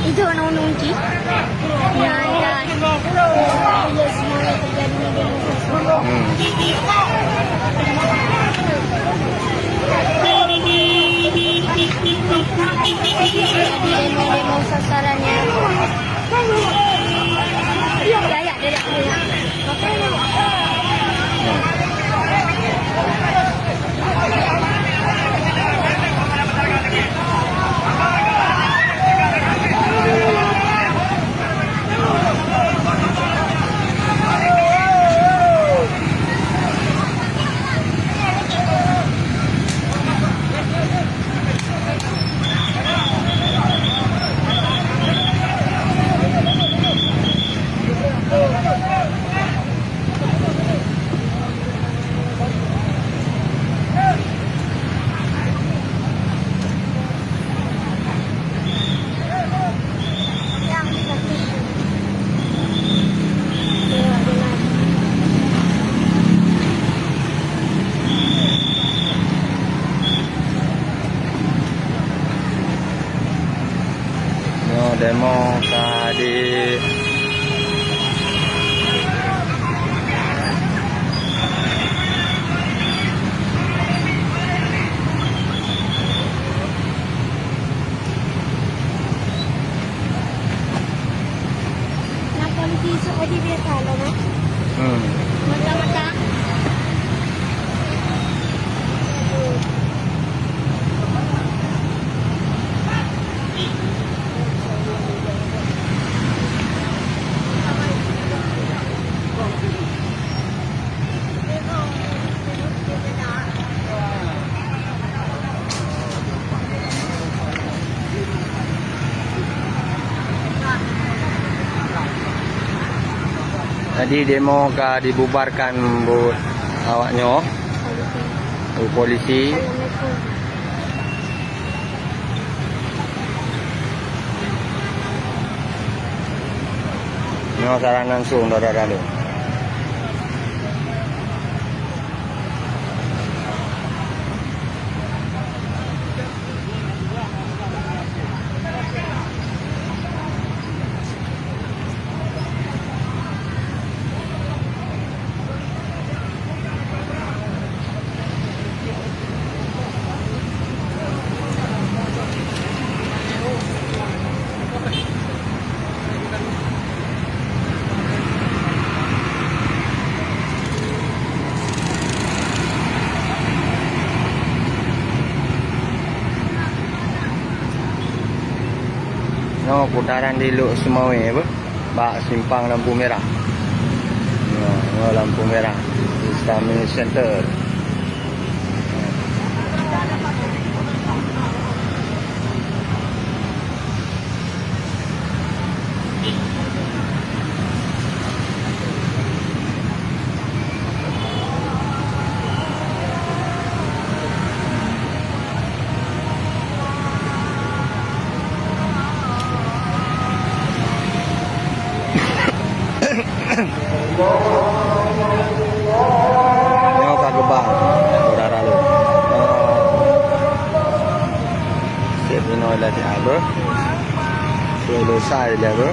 Itu warna unci. Ya, dan bila semuanya terjadi demo sasarannya. Ya, dia. Demo tadi Nah, politisi aja dia salah, nah. Mata-mata. tadi demo ka dibubarkan bu awaknya bu polisi. Nyo sarang langsung dada-dada. No, putaran di Luk Sumawe apa? Bak simpang lampu merah. No, lampu merah. Islamic Center. Tengok kat gebang udara lu. Siap ni nak latih apa? Selesai dia tu.